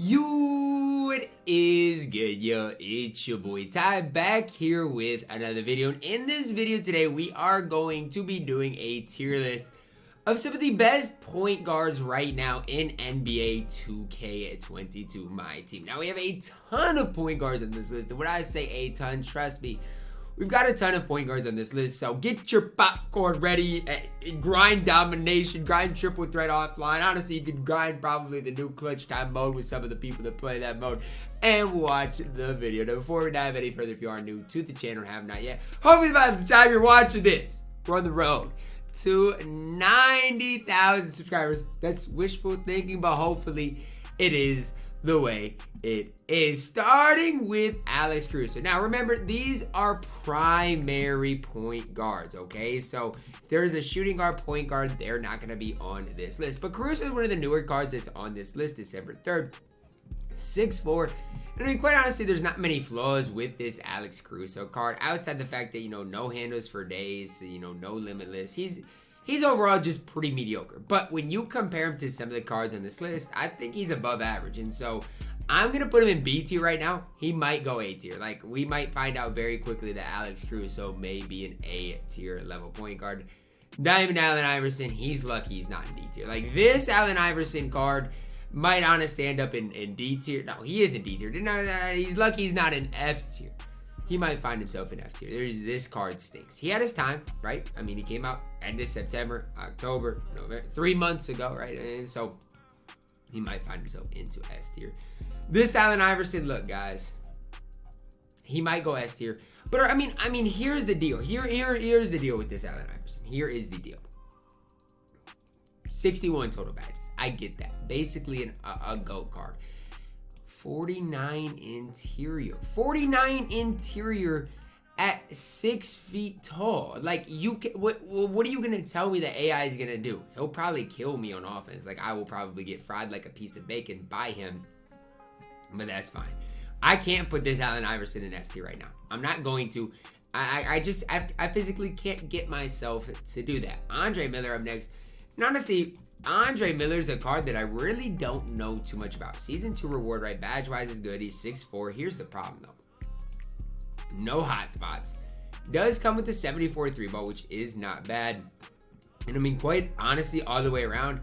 What is good, yo? It's your boy Ty back here with another video. And in this video today, we are going to be doing a tier list of some of the best point guards right now in NBA 2K22 MyTEAM. Now, we have a ton of point guards on this list. And when I say a ton, trust me, we've got a ton of point guards on this list, so get your popcorn ready. Grind domination, grind triple threat offline. Honestly, you could grind probably the new clutch time mode with some of the people that play that mode and watch the video. Now, before we dive any further, if you are new to the channel and have not yet, hopefully by the time you're watching this, we're on the road to 90,000 subscribers. That's wishful thinking, but hopefully it is the way it is. Starting with Alex Caruso. Now remember, these are primary point guards, okay? So there's a shooting guard, point guard, they're not going to be on this list. But Caruso is one of the newer cards that's on this list. December 3rd, 6'4". And I mean, quite honestly, there's not many flaws with this Alex Caruso card outside the fact that, you know, no handles for days, you know, no limitless. He's overall just pretty mediocre. But when you compare him to some of the cards on this list, I think he's above average. And so I'm going to put him in B tier right now. He might go A tier. Like, we might find out very quickly that Alex Caruso may be an A tier level point guard. Not even Allen Iverson. He's lucky he's not in D tier. Like, this Allen Iverson card might honestly end up in D tier. No, he is in D tier. He's lucky he's not in F tier. He might find himself in F tier. This card stinks. He had his time, right? I mean, he came out end of September, October, November, 3 months ago, right? And so he might find himself into S tier. This Allen Iverson, look, guys, he might go S tier. But I mean, here's the deal. Here's the deal with this Allen Iverson. Here is the deal. 61 total badges. I get that. Basically a GOAT card. 49 interior. 49 interior at 6 feet tall. Like, you can, what are you gonna tell me the AI is gonna do? He'll probably kill me on offense. Like, I will probably get fried like a piece of bacon by him. But that's fine. I can't put this Allen Iverson in S tier right now. I'm not going to. I physically can't get myself to do that. Andre Miller up next. And honestly, Andre Miller's a card that I really don't know too much about. Season 2 reward, right? Badge-wise is good. He's 6'4". Here's the problem, though. No hot spots. Does come with the 74 3-ball, which is not bad. And I mean, quite honestly, all the way around,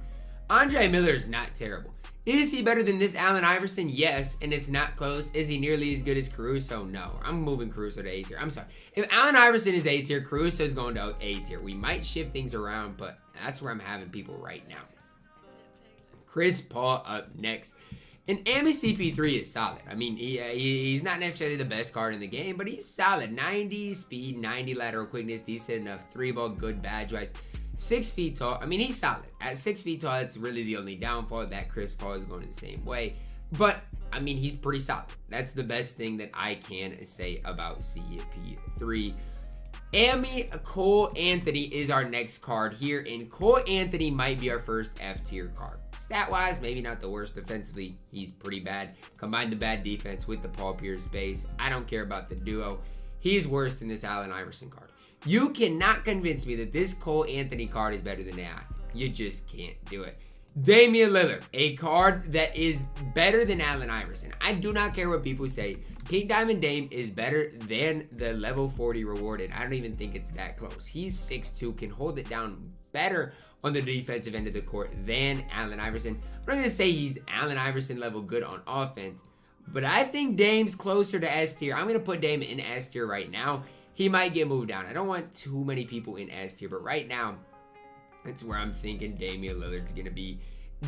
Andre Miller is not terrible. Is he better than this Allen Iverson? Yes, and it's not close. Is he nearly as good as Caruso? No. I'm moving Caruso to A tier. I'm sorry. If Allen Iverson is A tier, Caruso is going to A tier. We might shift things around, but that's where I'm having people right now. Chris Paul up next. And CP3 is solid. I mean, he's not necessarily the best card in the game, but he's solid. 90 speed, 90 lateral quickness, decent enough. 3-ball, good badge-wise. 6 feet tall. I mean, he's solid. At 6 feet tall, that's really the only downfall. That Chris Paul is going the same way. But, I mean, he's pretty solid. That's the best thing that I can say about CP3. Cole Anthony is our next card here. And Cole Anthony might be our first F tier card. Stat-wise, maybe not the worst. Defensively, he's pretty bad. Combine the bad defense with the Paul Pierce base. I don't care about the duo. He's worse than this Allen Iverson card. You cannot convince me that this Cole Anthony card is better than AI. You just can't do it. Damian Lillard, a card that is better than Allen Iverson. I do not care what people say. Pink Diamond Dame is better than the level 40 rewarded. I don't even think it's that close. He's 6'2", can hold it down better on the defensive end of the court than Allen Iverson. I'm not going to say he's Allen Iverson level good on offense, but I think Dame's closer to S tier. I'm going to put Dame in S tier right now. He might get moved down. I don't want too many people in S tier, but right now, that's where I'm thinking Damian Lillard's going to be.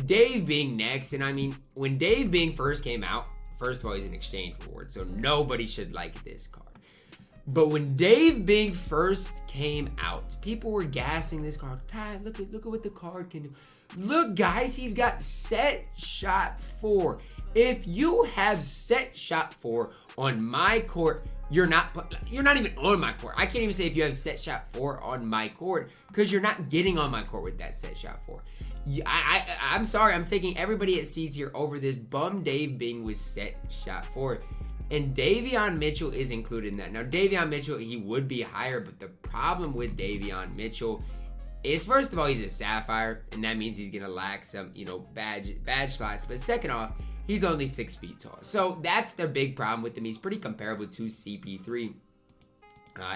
Dave Bing next, and I mean, when Dave Bing first came out, first of all, he's an exchange reward, so nobody should like this card. But when Dave Bing first came out, people were gassing this card. Ty, look at what the card can do. Look, guys, he's got set shot 4. If you have set shot 4 on my court, you're not even on my court. I can't even say if you have set shot 4 on my court, because you're not getting on my court with that set shot 4. I'm sorry, I'm taking everybody at C tier over this bum Dave Bing with set shot 4. And Davion Mitchell is included in that. Now, Davion Mitchell, he would be higher, but the problem with Davion Mitchell is, first of all, he's a Sapphire, and that means he's going to lack some, badge slots. But second off, he's only 6 feet tall. So that's the big problem with him. He's pretty comparable to CP3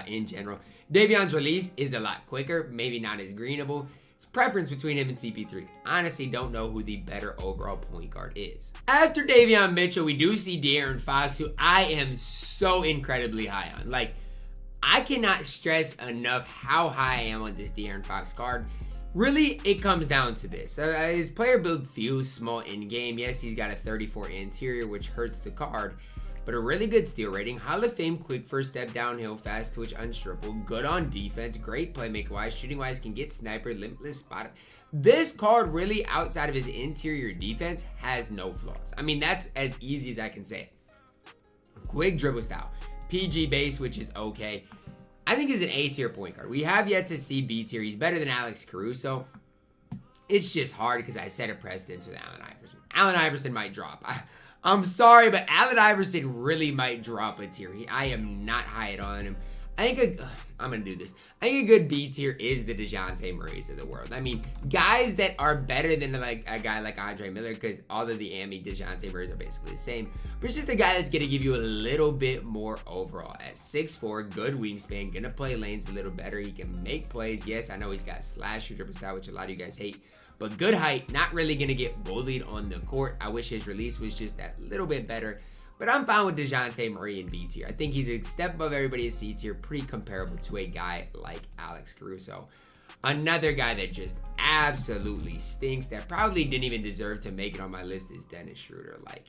in general. Davion's release is a lot quicker, maybe not as greenable. It's preference between him and CP3. Honestly, don't know who the better overall point guard is. After Davion Mitchell, we do see De'Aaron Fox, who I am so incredibly high on. Like, I cannot stress enough how high I am on this De'Aaron Fox card. Really, it comes down to this. His player build feels small in game. Yes, he's got a 34 interior, which hurts the card, but a really good steal rating. Hall of Fame, quick first step downhill, fast twitch, unstrippable, good on defense, great playmaker wise, shooting wise, can get sniper, limitless spot. This card really, outside of his interior defense, has no flaws. I mean, that's as easy as I can say it. Quick dribble style, PG base, which is okay. I think he's an A tier point guard. We have yet to see B tier. He's better than Alex Caruso. It's just hard because I set a precedence with Allen Iverson. Allen Iverson might drop. I'm sorry, but Allen Iverson really might drop a tier. I am not high at all on him. I think I'm going to do this. I think a good B tier is the DeJounte Murrays of the world. I mean, guys that are better than like a guy like Andre Miller, because all of the AMI DeJounte Murrays are basically the same. But it's just a guy that's going to give you a little bit more overall. At 6'4", good wingspan, going to play lanes a little better. He can make plays. Yes, I know he's got slasher dribble style, which a lot of you guys hate. But good height, not really going to get bullied on the court. I wish his release was just that little bit better. But I'm fine with DeJounte Murray in B tier. I think he's a step above everybody in C tier, pretty comparable to a guy like Alex Caruso. Another guy that just absolutely stinks, that probably didn't even deserve to make it on my list, is Dennis Schroeder. Like,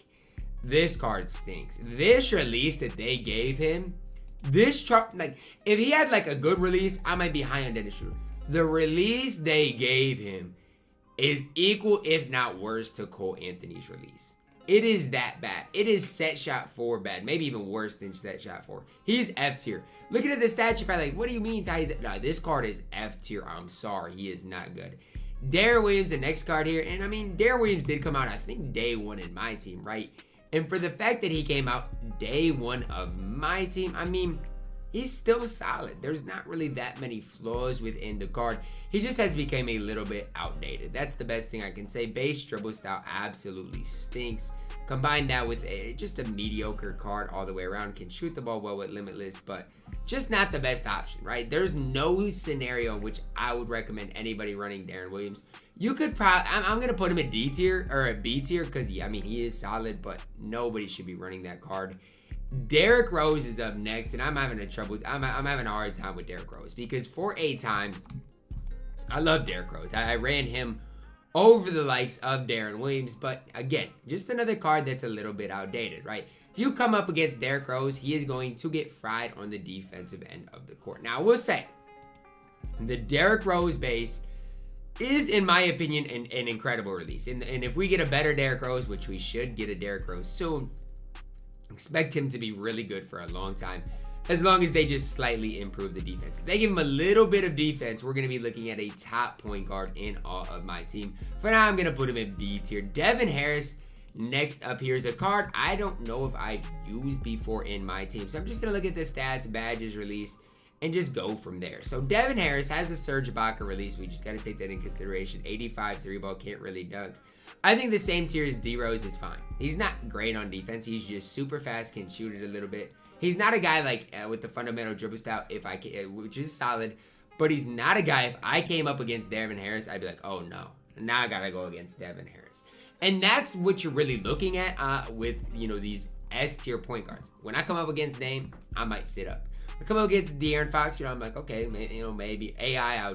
this card stinks. This release that they gave him, like, if he had like a good release, I might be high on Dennis Schroeder. The release they gave him is equal, if not worse, to Cole Anthony's release. It is that bad. It is set shot 4 bad. Maybe even worse than set shot 4. He's F tier. Looking at the stats, you're probably like, what do you mean, Ty? No, this card is F tier. I'm sorry. He is not good. Darren Williams, the next card here. And I mean, Darren Williams did come out, I think, day 1 in my team, right? And for the fact that he came out day 1 of my team, I mean, he's still solid. There's not really that many flaws within the card. He just has become a little bit outdated. That's the best thing I can say. Base dribble style absolutely stinks. Combine that with just a mediocre card all the way around. Can shoot the ball well with limitless, but just not the best option, right? There's no scenario in which I would recommend anybody running Darren Williams. You could probably, I'm going to put him at D tier or a B tier because, I mean, he is solid, but nobody should be running that card. Derrick Rose is up next, and I'm having a hard time with Derrick Rose because for a time, I love Derrick Rose. I ran him over the likes of Darren Williams, but again, just another card that's a little bit outdated, right? If you come up against Derrick Rose, he is going to get fried on the defensive end of the court. Now, I will say, the Derrick Rose base is, in my opinion, an incredible release. And if we get a better Derrick Rose, which we should get a Derrick Rose soon, expect him to be really good for a long time, as long as they just slightly improve the defense. If they give him a little bit of defense, we're going to be looking at a top point guard in all of my team. For now, I'm going to put him in B tier. Devin Harris, next up here, is a card I don't know if I've used before in my team. So I'm just going to look at the stats, badges, release, and just go from there. So Devin Harris has the Serge Ibaka release. We just got to take that into consideration. 85 3-ball, can't really dunk. I think the same tier as D-Rose is fine. He's not great on defense. He's just super fast, can shoot it a little bit. He's not a guy like with the fundamental dribble style, which is solid. But he's not a guy, if I came up against Devin Harris, I'd be like, oh no, now I gotta go against Devin Harris. And that's what you're really looking at with, you know, these S-tier point guards. When I come up against Dame, I might sit up. When I come up against De'Aaron Fox, you know, I'm like, okay, maybe AI,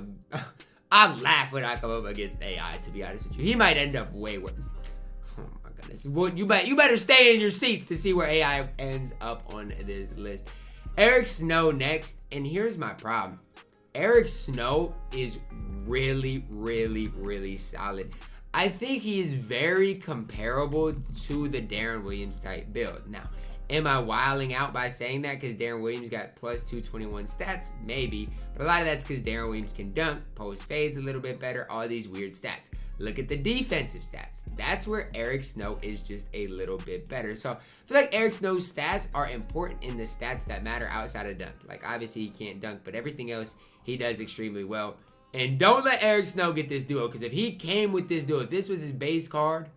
I'll laugh when I come up against AI, to be honest with you. He might end up way worse. Oh my goodness. Well, you better stay in your seats to see where AI ends up on this list. Eric Snow next, and here's my problem. Eric Snow is really, really, really solid. I think he is very comparable to the Darren Williams type build. Now, am I wilding out by saying that because Darren Williams got plus 221 stats? Maybe. But a lot of that's because Darren Williams can dunk, post fades a little bit better, all these weird stats. Look at the defensive stats. That's where Eric Snow is just a little bit better. So I feel like Eric Snow's stats are important in the stats that matter outside of dunk. Like, obviously he can't dunk, but everything else he does extremely well. And don't let Eric Snow get this duo, because if he came with this duo, if this was his base card,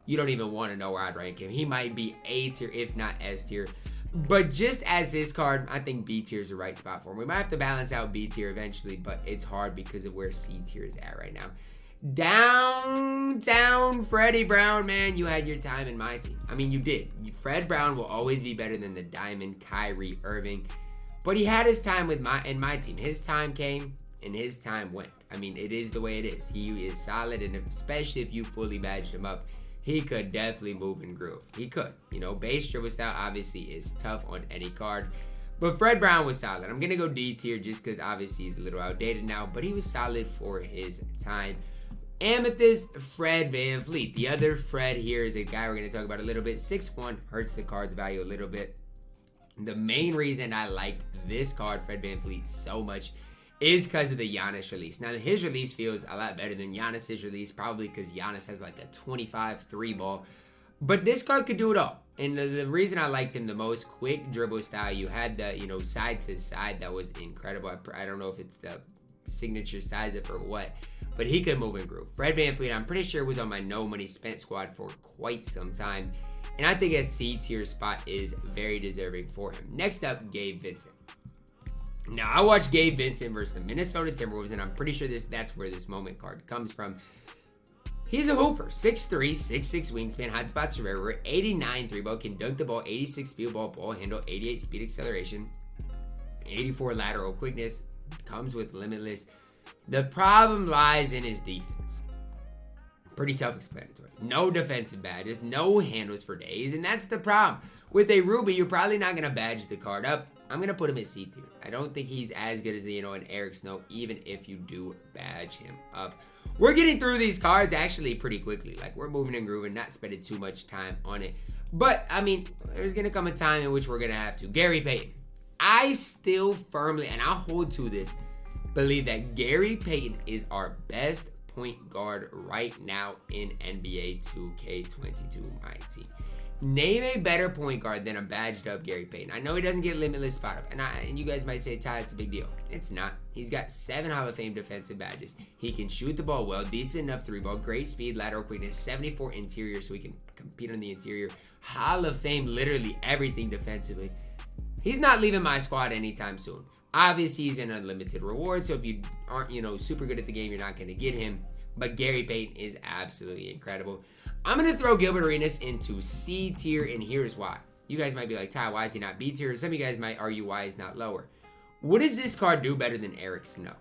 you don't even want to know where I'd rank him. He might be A tier, if not S tier. But just as this card, I think B tier is the right spot for him. We might have to balance out B tier eventually, but it's hard because of where C tier is at right now. Downtown Freddie Brown, man, you had your time in my team. I mean, you did. Fred Brown will always be better than the Diamond Kyrie Irving. But he had his time in my team. His time came and his time went. I mean, it is the way it is. He is solid, and especially if you fully badged him up, he could definitely move and groove. He could. You know, base dribble style obviously is tough on any card. But Fred Brown was solid. I'm going to go D tier just because obviously he's a little outdated now. But he was solid for his time. Amethyst Fred VanVleet. The other Fred here is a guy we're going to talk about a little bit. 6'1", hurts the card's value a little bit. The main reason I like this card, Fred VanVleet, so much is because of the Giannis release. Now, his release feels a lot better than Giannis's release, probably because Giannis has like a 25 3-ball. But this card could do it all. And the reason I liked him the most, quick dribble style. You had the, you know, side to side. That was incredible. I don't know if it's the signature size up or what, but he could move and groove. Fred VanVleet, I'm pretty sure was on my no money spent squad for quite some time. And I think a C tier spot is very deserving for him. Next up, Gabe Vincent. Now, I watched Gabe Vincent versus the Minnesota Timberwolves, and I'm pretty sure that's where this moment card comes from. He's a hooper. 6'3", 6'6" wingspan, hot spots everywhere, 89 3-ball, can dunk the ball, 86 speed ball handle, 88 speed acceleration, 84 lateral quickness, comes with limitless. The problem lies in his defense. Pretty self-explanatory. No defensive badges, no handles for days, and that's the problem. With a Ruby, you're probably not going to badge the card up. I'm going to put him in C tier. I don't think he's as good as, you know, an Eric Snow, even if you do badge him up. We're getting through these cards actually pretty quickly. Like, we're moving and grooving, not spending too much time on it. But, I mean, there's going to come a time in which we're going to have to. Gary Payton. I still firmly, and I'll hold to this, believe that Gary Payton is our best point guard right now in NBA 2K22 MyTEAM. Name a better point guard than a badged up Gary Payton. I know he doesn't get limitless spot up, and you guys might say, Ty, it's a big deal. It's not. He's got 7 Hall of Fame defensive badges. He can shoot the ball well, decent enough 3-ball, great speed, lateral quickness, 74 interior, so he can compete on the interior. Hall of Fame, literally everything defensively. He's not leaving my squad anytime soon. Obviously, he's an unlimited reward, so if you aren't, you know, super good at the game, you're not going to get him. But Gary Payton is absolutely incredible. I'm going to throw Gilbert Arenas into C tier, and here's why. You guys might be like, Ty, why is he not B tier? Some of you guys might argue why he's not lower. What does this card do better than Eric Snow?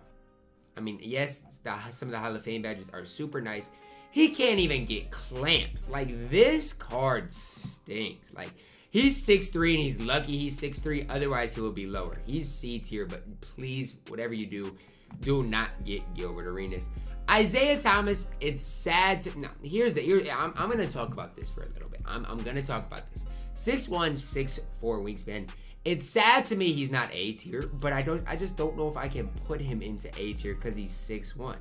I mean, yes, some of the Hall of Fame badges are super nice. He can't even get clamps. Like, this card stinks. Like, he's 6'3", and he's lucky he's 6'3", otherwise he will be lower. He's C tier, but please, whatever you do not get Gilbert Arenas. Isaiah Thomas, it's sad to... No, I'm going to talk about this for a little bit. I'm going to talk about this. 6'1", 6'4" wingspan. It's sad to me he's not A tier, but I just don't know if I can put him into A tier because he's 6'1".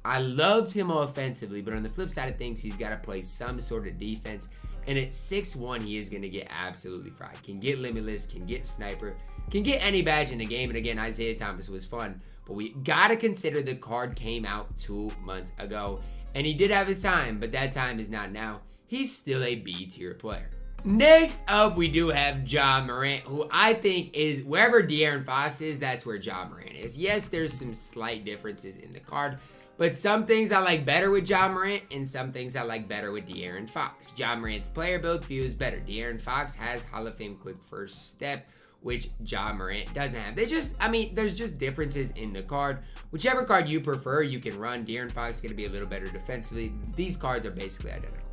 I loved him offensively, but on the flip side of things, he's got to play some sort of defense. And at 6'1", he is going to get absolutely fried. Can get limitless, can get sniper, can get any badge in the game. And again, Isaiah Thomas was fun. But we got to consider the card came out 2 months ago. And he did have his time, but that time is not now. He's still a B tier player. Next up, we do have Ja Morant, who I think is, wherever De'Aaron Fox is, that's where Ja Morant is. Yes, there's some slight differences in the card, but some things I like better with Ja Morant, and some things I like better with De'Aaron Fox. Ja Morant's player build feels better. De'Aaron Fox has Hall of Fame quick first step, which Ja Morant doesn't have. There's just differences in the card. Whichever card you prefer, you can run. De'Aaron Fox is going to be a little better defensively. These cards are basically identical.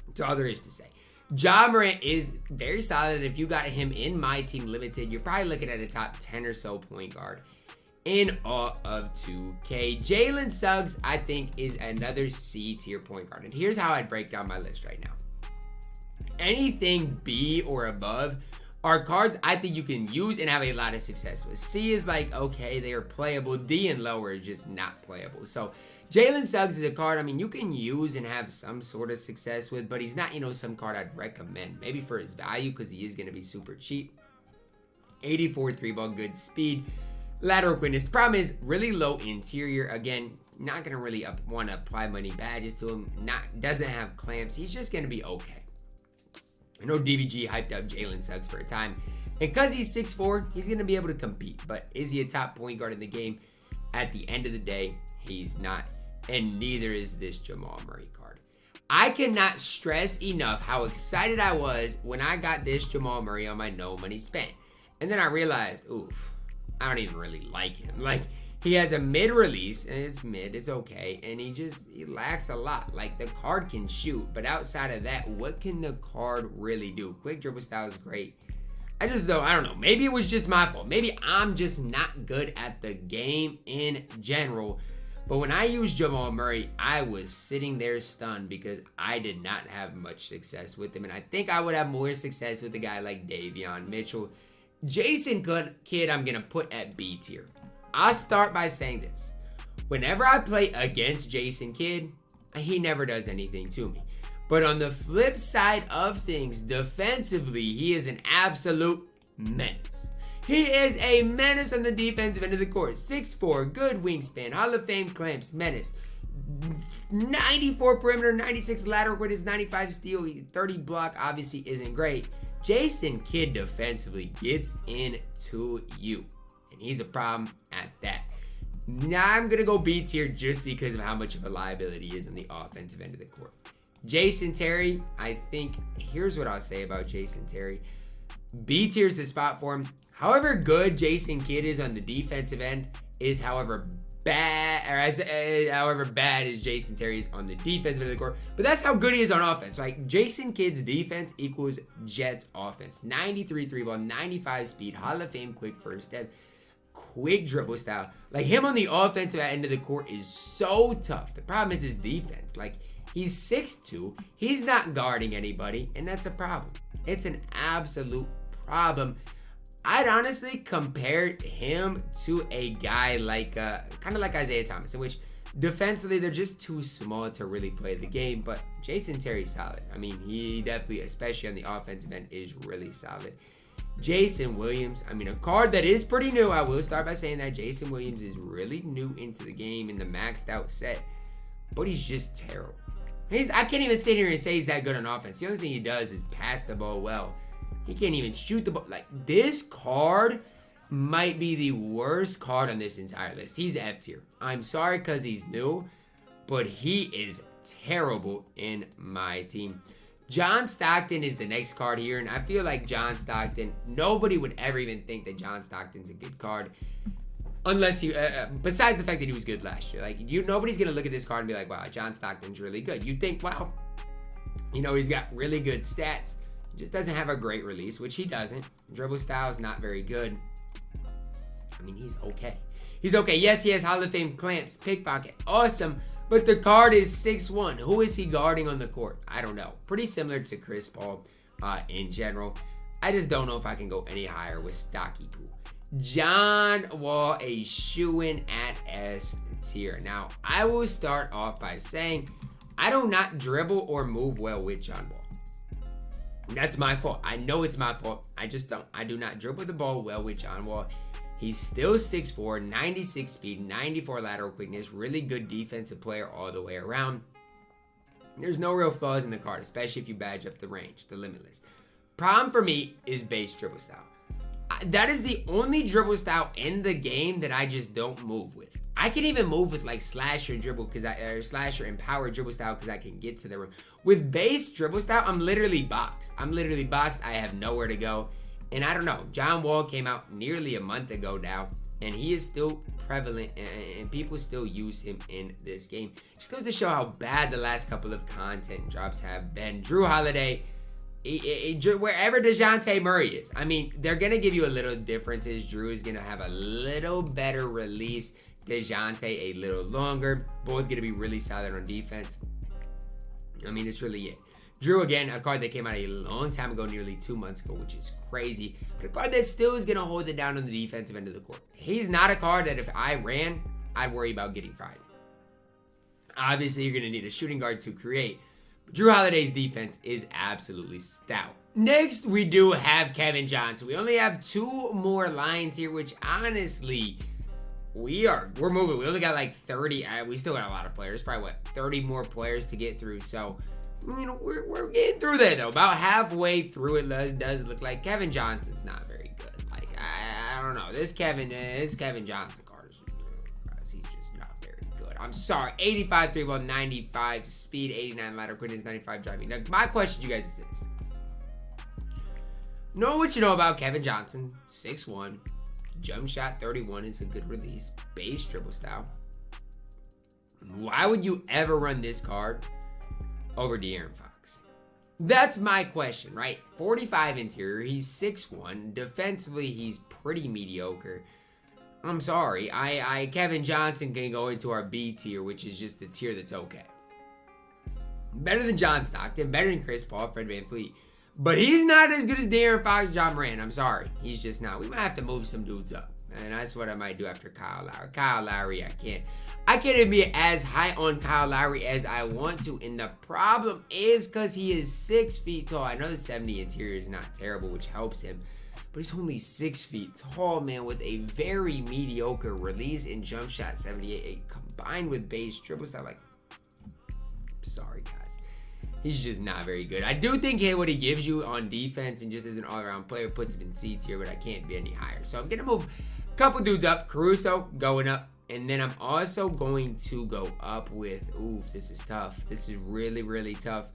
That's all there is to say. Ja Morant is very solid, and if you got him in my team limited, you're probably looking at a top 10 or so point guard in all of 2K. Jalen Suggs, I think, is another C tier point guard, and here's how I'd break down my list right now. Anything B or above are cards I think you can use and have a lot of success with. C is like, okay, they are playable. D and lower is just not playable. So Jalen Suggs is a card, I mean, you can use and have some sort of success with, but he's not, some card I'd recommend. Maybe for his value, because he is going to be super cheap. 84 3-ball, good speed. lateral quickness. The problem is really low interior. Again, not gonna really want to apply money badges to him. Doesn't have clamps. He's just gonna be okay. I know DVG hyped up Jalen Suggs for a time, and because he's 6'4", he's gonna be able to compete. But is he a top point guard in the game? At the end of the day, he's not, and neither is this Jamal Murray card. I cannot stress enough how excited I was when I got this Jamal Murray on my no money spent, and then I realized, oof, I don't even really like him. Like, he has a mid release, and it's mid, it's okay, and he lacks a lot. Like, the card can shoot, but outside of that, what can the card really do? Quick dribble style is great. I don't know. Maybe it was just my fault. Maybe I'm just not good at the game in general. But when I used Jamal Murray, I was sitting there stunned because I did not have much success with him. And I think I would have more success with a guy like Davion Mitchell. Jason Kidd, I'm going to put at B tier. I'll start by saying this. Whenever I play against Jason Kidd, he never does anything to me. But on the flip side of things, defensively, he is an absolute menace. He is a menace on the defensive end of the court. 6'4", good wingspan, Hall of Fame clamps, menace. 94 perimeter, 96 lateral quickness, 95 steal, 30 block obviously isn't great. Jason Kidd defensively gets into you, and he's a problem at that. Now I'm going to go B tier just because of how much of a liability he is on the offensive end of the court. Jason Terry, I think, here's what I'll say about Jason Terry. B tier is the spot for him. However good Jason Kidd is on the defensive end is however bad as Jason Terry is on the defensive end of the court. But that's how good he is on offense. Like, Jason Kidd's defense equals Jets offense. 93 3-ball, 95 speed, Hall of Fame quick first step, quick dribble style. Like, him on the offensive end of the court is so tough. The problem is his defense. Like, he's 6'2", he's not guarding anybody, and that's a problem. It's an absolute problem. I'd honestly compare him to a guy like, kind of like Isaiah Thomas, in which defensively they're just too small to really play the game, but Jason Terry's solid. I mean, he definitely, especially on the offensive end, is really solid. Jason Williams, I mean, a card that is pretty new. I will start by saying that Jason Williams is really new into the game in the maxed out set, but he's just terrible. I can't even sit here and say he's that good on offense. The only thing he does is pass the ball well. He can't even shoot the ball. Like, this card might be the worst card on this entire list. He's F tier. I'm sorry because he's new, but he is terrible in my team. John Stockton is the next card here, and I feel like John Stockton, nobody would ever even think that John Stockton's a good card. Unless you, besides the fact that he was good last year. Like, nobody's going to look at this card and be like, wow, John Stockton's really good. You think, wow, he's got really good stats. He just doesn't have a great release, which he doesn't. Dribble style is not very good. I mean, he's okay. He's okay. Yes, he has Hall of Fame clamps, pickpocket. Awesome. But the card is 6'1". Who is he guarding on the court? I don't know. Pretty similar to Chris Paul in general. I just don't know if I can go any higher with Stocky Poo. John Wall, a shoo-in at S tier. Now, I will start off by saying I do not dribble or move well with John Wall. That's my fault. I know it's my fault. I just don't. I do not dribble the ball well with John Wall. He's still 6'4", 96 speed, 94 lateral quickness, really good defensive player all the way around. There's no real flaws in the card, especially if you badge up the range, the limitless. Problem for me is base dribble style. That is the only dribble style in the game that I just don't move with. I can even move with like slasher dribble or slasher and power dribble style because I can get to the rim. With base dribble style, I'm literally boxed. I have nowhere to go. And I don't know. John Wall came out nearly a month ago now, and he is still prevalent, and people still use him in this game. Just goes to show how bad the last couple of content drops have been. Drew Holiday, wherever DeJounte Murray is, I mean, they're going to give you a little differences. Drew is going to have a little better release. DeJounte a little longer. Both going to be really solid on defense. I mean, it's really it. Drew, again, a card that came out a long time ago, nearly 2 months ago, which is crazy. But a card that still is going to hold it down on the defensive end of the court. He's not a card that if I ran, I'd worry about getting fried. Obviously, you're going to need a shooting guard to create. But Drew Holiday's defense is absolutely stout. Next, we do have Kevin Johnson. We only have 2 more lines here, which honestly, we're moving. We only got like 30. We still got a lot of players. Probably what, 30 more players to get through. So, you know, we're getting through there though. About halfway through it does look like Kevin Johnson's not very good. Like I don't know. This Kevin Johnson card is he's just not very good. I'm sorry. 85 3 ball, 95 speed, 89 ladder quickness, 95 driving. Now my question to you guys is this. Know what you know about Kevin Johnson, 6'1", jump shot 31 is a good release, base dribble style. Why would you ever run this card over De'Aaron Fox? That's my question, right? 45 interior, he's 6'1", defensively he's pretty mediocre. I'm sorry, Kevin Johnson can go into our B tier, which is just the tier that's okay. Better than John Stockton, better than Chris Paul, Fred VanVleet. But he's not as good as De'Aaron Fox, John Moran. I'm sorry. He's just not. We might have to move some dudes up. And that's what I might do after Kyle Lowry. Kyle Lowry, I can't even be as high on Kyle Lowry as I want to. And the problem is because he is 6 feet tall. I know the 70 interior is not terrible, which helps him. But he's only 6 feet tall, man, with a very mediocre release in jump shot 78 combined with base dribble style. Like, sorry, guys. He's just not very good. I do think what he gives you on defense and just as an all-around player puts him in C tier, but I can't be any higher. So I'm going to move a couple dudes up. Caruso going up. And then I'm also going to go up with, oof, this is tough. This is really, really tough.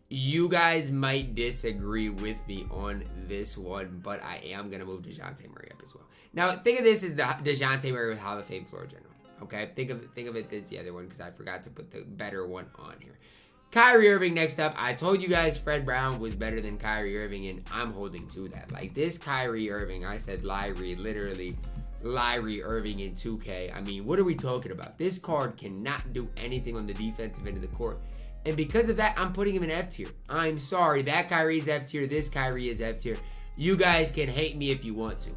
You guys might disagree with me on this one, but I am going to move DeJounte Murray up as well. Now, think of this as the DeJounte Murray with Hall of Fame floor general. Okay? Think of it as the other one because I forgot to put the better one on here. Kyrie Irving next up. I told you guys Fred Brown was better than Kyrie Irving, and I'm holding to that. Like, this Kyrie Irving, I said literally Kyrie Irving in 2K. I mean, what are we talking about? This card cannot do anything on the defensive end of the court. And because of that, I'm putting him in F tier. I'm sorry. That Kyrie is F tier. This Kyrie is F tier. You guys can hate me if you want to.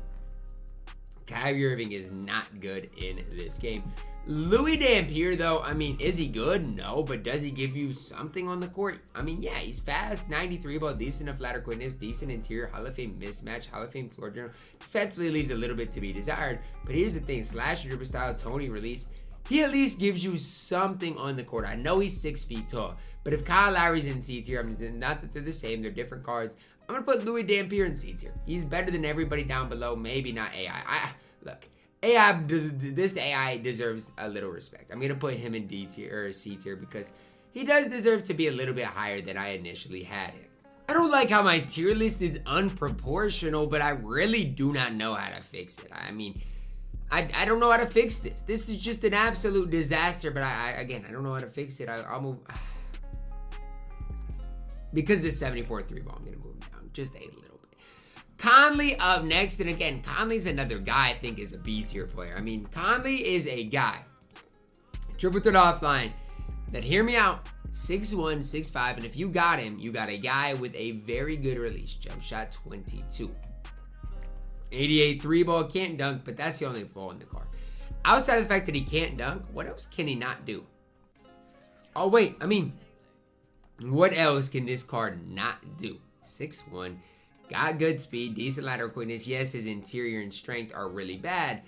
Kyrie Irving is not good in this game. Louis Dampier, though, I mean, is he good? No, but does he give you something on the court? I mean, yeah, he's fast, 93 ball, decent enough ladder quickness, decent interior, Hall of Fame mismatch, Hall of Fame floor general. Defensively leaves a little bit to be desired, but here's the thing, slash dribble style, Tony release, he at least gives you something on the court. I know he's 6 feet tall, but if Kyle Lowry's in C tier, I mean, not that they're the same, they're different cards. I'm going to put Louis Dampier in C tier. He's better than everybody down below, maybe not AI. Look. This AI deserves a little respect. I'm going to put him in D tier or C tier because he does deserve to be a little bit higher than I initially had him. I don't like how my tier list is unproportional, but I really do not know how to fix it. I mean, I don't know how to fix this. This is just an absolute disaster, but I don't know how to fix it. I'll move. Because this 74 3 ball, I'm going to move him down just a little bit. Conley up next, and again, Conley's another guy I think is a B tier player. I mean, Conley is a guy, triple threat offline, that, hear me out, 6'1", 6'5", and if you got him, you got a guy with a very good release, jump shot 22. 88 3 ball, can't dunk, but that's the only flaw in the card. Outside of the fact that he can't dunk, what else can he not do? Oh wait, I mean, what else can this card not do? 6'1", got good speed, decent lateral quickness. Yes, his interior and strength are really bad,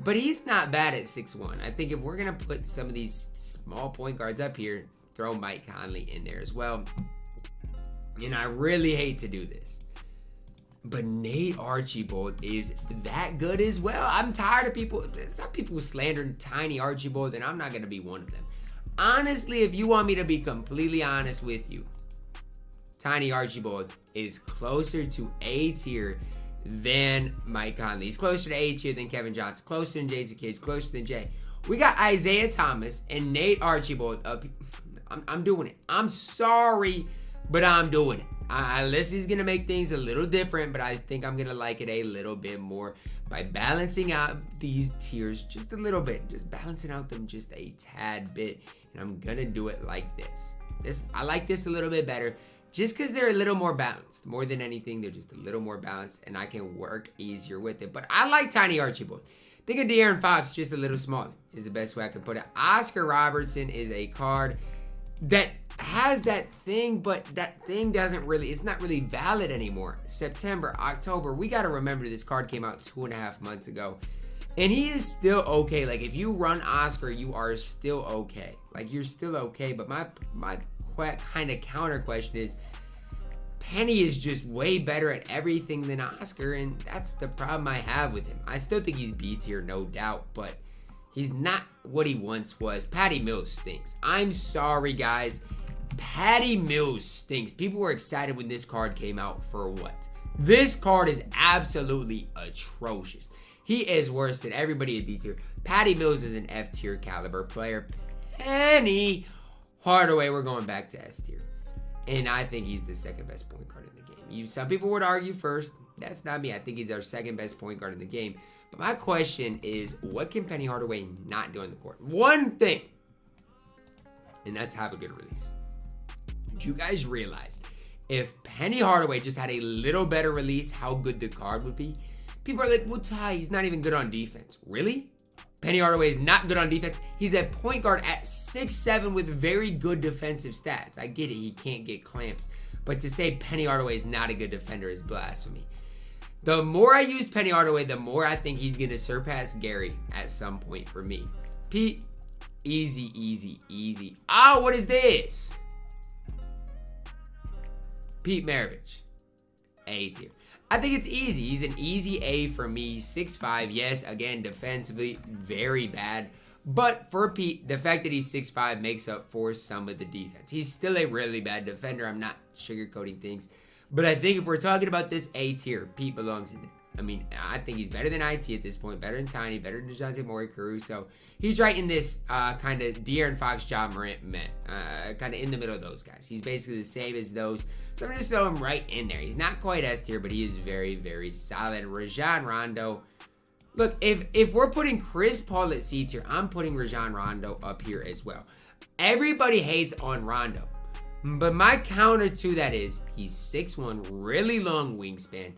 but he's not bad at 6'1". I think if we're going to put some of these small point guards up here, throw Mike Conley in there as well. And I really hate to do this, but Nate Archibald is that good as well. I'm tired of some people slandering Tiny Archibald, and I'm not going to be one of them. Honestly, if you want me to be completely honest with you, Tiny Archibald is closer to A tier than Mike Conley. He's closer to A tier than Kevin Johnson, closer than Jason Kidd, closer than Jay. We got Isaiah Thomas and Nate Archibald up. I'm doing it. I'm sorry, but I'm doing it. Leslie's going to make things a little different, but I think I'm going to like it a little bit more by balancing out these tiers just a little bit. Just balancing out them just a tad bit. And I'm going to do it like this. I like this a little bit better. Just because they're a little more balanced. More than anything, they're just a little more balanced, and I can work easier with it. But I like Tiny Archibald. Think of De'Aaron Fox, just a little smaller, is the best way I can put it. Oscar Robertson is a card that has that thing, but that thing it's not really valid anymore. September, October, we got to remember this card came out 2.5 months ago. And he is still okay. Like, if you run Oscar, you are still okay. Like, you're still okay. But my kind of counter question is, Penny is just way better at everything than Oscar, and that's the problem I have with him. I still think he's B tier, no doubt, but he's not what he once was. Patty Mills stinks. I'm sorry, guys. Patty Mills stinks. People were excited when this card came out for what? This card is absolutely atrocious. He is worse than everybody at D tier. Patty Mills is an F tier caliber player. Penny Hardaway, we're going back to S tier. And I think he's the second best point guard in the game. Some people would argue first. That's not me. I think he's our second best point guard in the game. But my question is, what can Penny Hardaway not do on the court? One thing. And that's have a good release. Did you guys realize if Penny Hardaway just had a little better release, how good the card would be? People are like, well, Ty, he's not even good on defense. Really? Penny Hardaway is not good on defense. He's a point guard at 6'7" with very good defensive stats. I get it, he can't get clamps. But to say Penny Hardaway is not a good defender is blasphemy. The more I use Penny Hardaway, the more I think he's going to surpass Gary at some point for me. Pete, easy, easy, easy. Oh, what is this? Pete Maravich, A tier. I think it's easy. He's an easy A for me. 6'5". Yes, again, defensively, very bad. But for Pete, the fact that he's 6'5" makes up for some of the defense. He's still a really bad defender. I'm not sugarcoating things. But I think if we're talking about this A tier, Pete belongs in there. I mean, I think he's better than IT at this point, better than Tiny, better than DeJounte Murray, Caruso. He's right in this kind of De'Aaron Fox, John Morant, kind of in the middle of those guys. He's basically the same as those. So I'm going to throw him right in there. He's not quite S tier, but he is very, very solid. Rajon Rondo. Look, if we're putting Chris Paul at C tier, I'm putting Rajon Rondo up here as well. Everybody hates on Rondo. But my counter to that is he's 6'1", really long wingspan,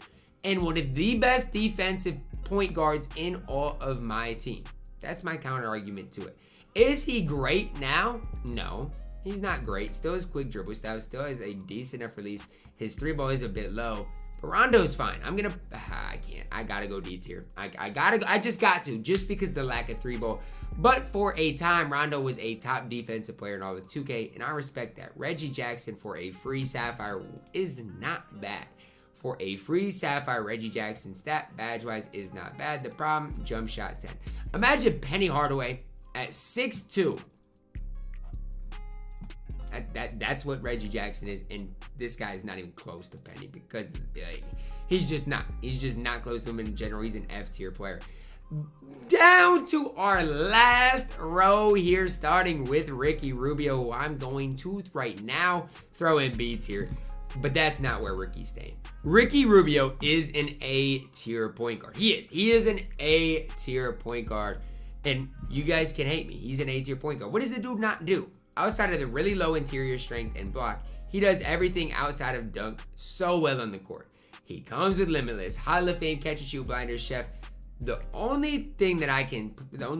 and one of the best defensive point guards in all of my team. That's my counter argument to it. Is he great now? No, he's not great. Still has quick dribble style, still has a decent enough release. His three ball is a bit low, but Rondo's fine. I can't. I gotta go D tier. I just got to, just because the lack of three ball. But for a time, Rondo was a top defensive player in all of 2K, and I respect that. Reggie Jackson for a free Sapphire is not bad. For a free Sapphire, Reggie Jackson stat badge-wise is not bad. The problem, jump shot 10. Imagine Penny Hardaway at 6'2". That's what Reggie Jackson is, and this guy is not even close to Penny because he's just not. He's just not close to him in general. He's an F tier player. Down to our last row here, starting with Ricky Rubio, who I'm going to right now throw in B tier. But that's not where Ricky's staying. Ricky Rubio is an A tier point guard. He is an A tier point guard. And you guys can hate me. He's an A tier point guard. What does the dude not do? Outside of the really low interior strength and block, he does everything outside of dunk so well on the court. He comes with Limitless, Hall of Fame catch and shoot blinder, chef. The only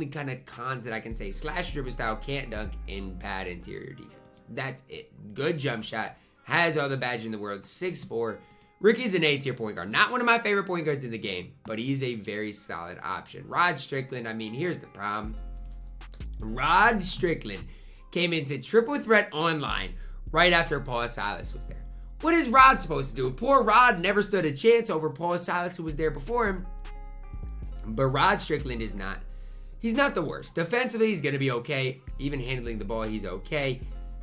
kind of cons that I can say, slash dribble style, can't dunk, and bad interior defense. That's it. Good jump shot. Has all the badges in the world. 6'4". Ricky's an A-tier point guard. Not one of my favorite point guards in the game, but he's a very solid option. Rod Strickland, I mean, here's the problem. Rod Strickland came into Triple Threat Online right after Paul Silas was there. What is Rod supposed to do? Poor Rod never stood a chance over Paul Silas, who was there before him. But Rod Strickland is not. He's not the worst. Defensively, he's going to be okay. Even handling the ball, he's okay.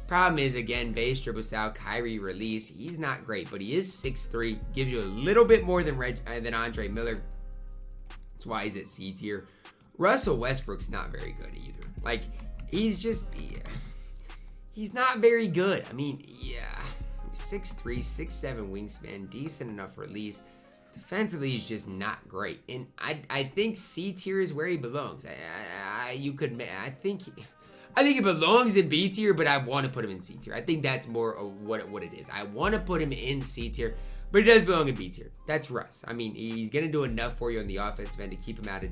Problem is, again, base dribble style, Kyrie release. He's not great, but he is 6'3". Gives you a little bit more than Andre Miller. That's why he's at C tier. Russell Westbrook's not very good either. Like, he's just... Yeah, he's not very good. I mean, yeah. 6'3", 6'7" wingspan. Decent enough release. Defensively, he's just not great. And I think C tier is where he belongs. I think he belongs in B tier, but I want to put him in C tier. I think that's more of what it is. I want to put him in C tier, but he does belong in B tier. That's Russ. I mean, he's going to do enough for you on the offensive end to keep him out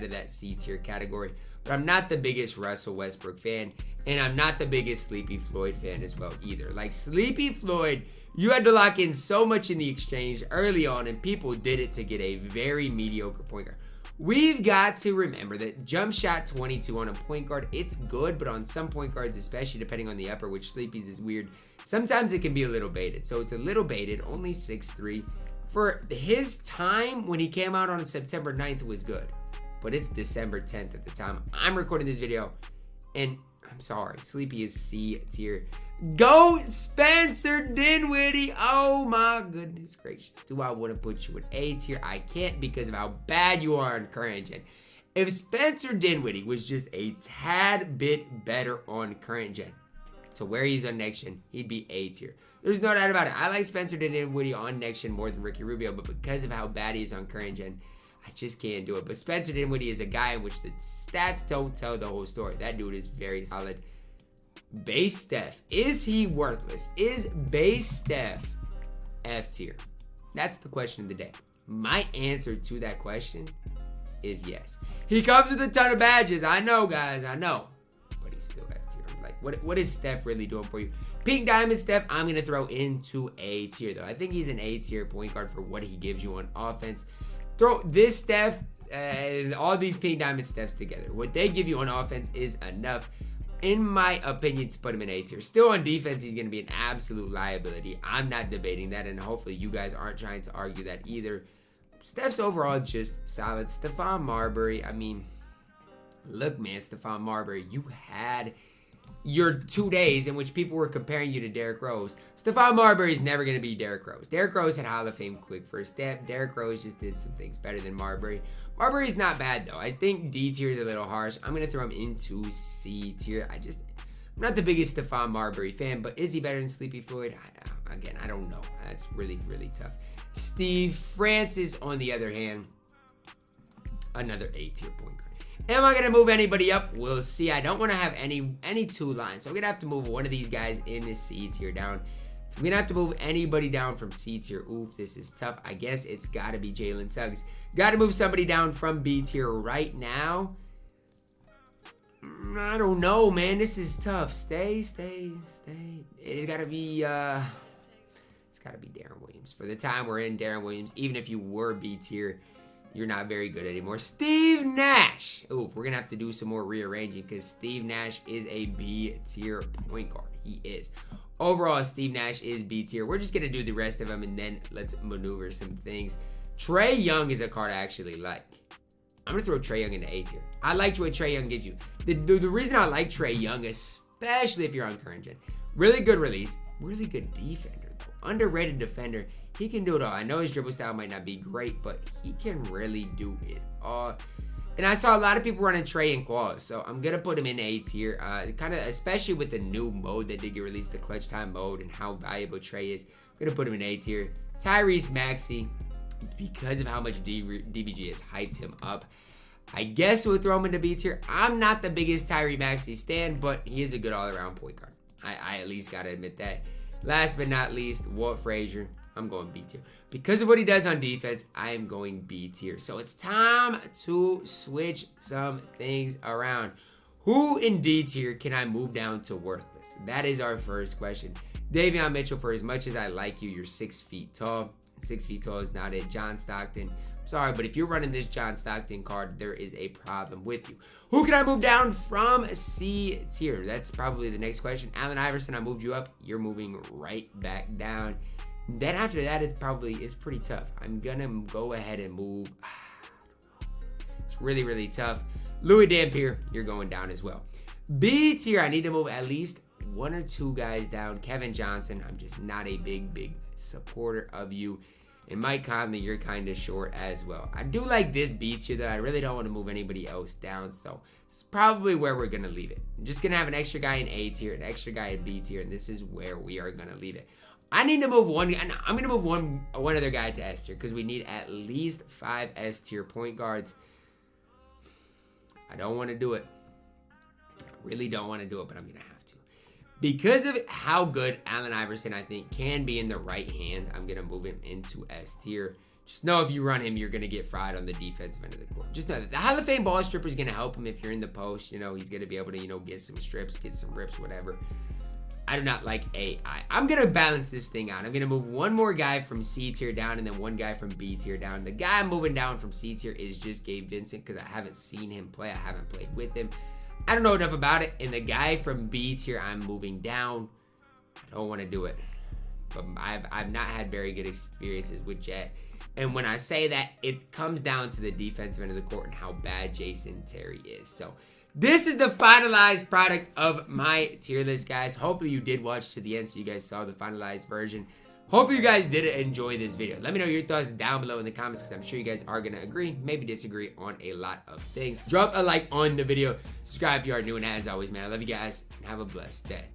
of that C tier category. But I'm not the biggest Russell Westbrook fan, and I'm not the biggest Sleepy Floyd fan as well either. Like, Sleepy Floyd, you had to lock in so much in the exchange early on, and people did it to get a very mediocre point guard. We've got to remember that jump shot 22 on a point guard, it's good, but on some point guards, especially depending on the upper, which Sleepy's is weird, sometimes it can be a little baited. So it's a little baited, only 6'3". For his time when he came out on September 9th was good, but it's December 10th at the time I'm recording this video, and I'm sorry, Sleepy is C tier. Go Spencer Dinwiddie. Oh my goodness gracious. Do I want to put you in A tier? I can't because of how bad you are on current gen. If Spencer Dinwiddie was just a tad bit better on current gen to where he's on next gen, he'd be A tier. There's no doubt about it. I like Spencer Dinwiddie on next gen more than Ricky Rubio, but because of how bad he is on current gen, I just can't do it. But Spencer Dinwiddie is a guy in which the stats don't tell the whole story. That dude is very solid. Base Steph, is he worthless? Is Base Steph F tier? That's the question of the day. My answer to that question is yes. He comes with a ton of badges. I know, guys, I know. But he's still F tier. I'm like, what is Steph really doing for you? Pink Diamond Steph, I'm going to throw into A tier, though. I think he's an A tier point guard for what he gives you on offense. Throw this Steph and all these Pink Diamond Stephs together. What they give you on offense is enough, in my opinion, to put him in A tier. Still on defense, he's going to be an absolute liability. I'm not debating that, and hopefully you guys aren't trying to argue that either. Steph's overall just solid. Stephon Marbury, I mean, look, man, Stephon Marbury, you had your 2 days in which people were comparing you to Derrick Rose. Stephon Marbury is never going to be Derrick Rose. Derrick Rose had Hall of Fame quick first step. Derrick Rose just did some things better than Marbury. Marbury's not bad, though. I think D tier is a little harsh. I'm going to throw him into C tier. I'm not the biggest Stephon Marbury fan, but is he better than Sleepy Floyd? Again, I don't know. That's really, really tough. Steve Francis, on the other hand, another A tier point guard. Am I going to move anybody up? We'll see. I don't want to have any two lines, so I'm going to have to move one of these guys in the C tier down. I'm going to have to move anybody down from C tier. Oof, this is tough. I guess it's got to be Jalen Suggs. Got to move somebody down from B tier right now. I don't know, man. This is tough. Stay. It's got to be Darren Williams. For the time we're in, Darren Williams, even if you were B tier, you're not very good anymore. Steve Nash. Oof, we're going to have to do some more rearranging because Steve Nash is a B tier point guard. He is. Overall, Steve Nash is B tier. We're just going to do the rest of them and then let's maneuver some things. Trae Young is a card I actually like. I'm going to throw Trae Young into A tier. I like what Trae Young gives you. The reason I like Trae Young, especially if you're on current gen, really good release, really good defender, though. Underrated defender. He can do it all. I know his dribble style might not be great, but he can really do it all. And I saw a lot of people running Trae and Qualls, so I'm going to put him in A tier. Kind of, especially with the new mode that did get released, the clutch time mode, and how valuable Trae is. I'm going to put him in A tier. Tyrese Maxey, because of how much DBG has hyped him up, I guess we'll throw him into B tier. I'm not the biggest Tyrese Maxey stan, but he is a good all-around point guard. I at least got to admit that. Last but not least, Walt Frazier. I'm going B tier. Because of what he does on defense, I am going B tier. So it's time to switch some things around. Who in D tier can I move down to worthless? That is our first question. Davion Mitchell, for as much as I like you, you're 6 feet tall. 6 feet tall is not it. John Stockton. Sorry, but if you're running this John Stockton card, there is a problem with you. Who can I move down from C tier? That's probably the next question. Allen Iverson, I moved you up. You're moving right back down. Then after that, it's pretty tough. I'm going to go ahead and move. It's really, really tough. Louis Dampier, you're going down as well. B tier, I need to move at least one or two guys down. Kevin Johnson, I'm just not a big supporter of you. And Mike Conley, you're kind of short as well. I do like this B tier, though. I really don't want to move anybody else down, so it's probably where we're going to leave it. I'm just going to have an extra guy in A tier, an extra guy in B tier, and this is where we are going to leave it. I need to move one, and I'm going to move one other guy to S tier because we need at least 5 S tier point guards. I don't want to do it. I really don't want to do it, but I'm going to have to. Because of how good Allen Iverson, I think, can be in the right hands, I'm going to move him into S tier. Just know if you run him, you're going to get fried on the defensive end of the court. Just know that the Hall of Fame ball stripper is going to help him if you're in the post. You know, he's going to be able to, get some strips, get some rips, whatever. I do not like AI. I'm gonna balance this thing out. I'm gonna move one more guy from C tier down and then one guy from B tier down. The guy I'm moving down from C tier is just Gabe Vincent because I haven't seen him play. I haven't played with him. I don't know enough about it. And the guy from B tier I'm moving down. I don't want to do it. But I've not had very good experiences with Jet. And when I say that, it comes down to the defensive end of the court and how bad Jason Terry is. So this is the finalized product of my tier list, guys. Hopefully you did watch to the end so you guys saw the finalized version. Hopefully you guys did enjoy this video. Let me know your thoughts down below in the comments because I'm sure you guys are going to agree, maybe disagree on a lot of things. Drop a like on the video. Subscribe if you are new, and as always, man, I love you guys and have a blessed day.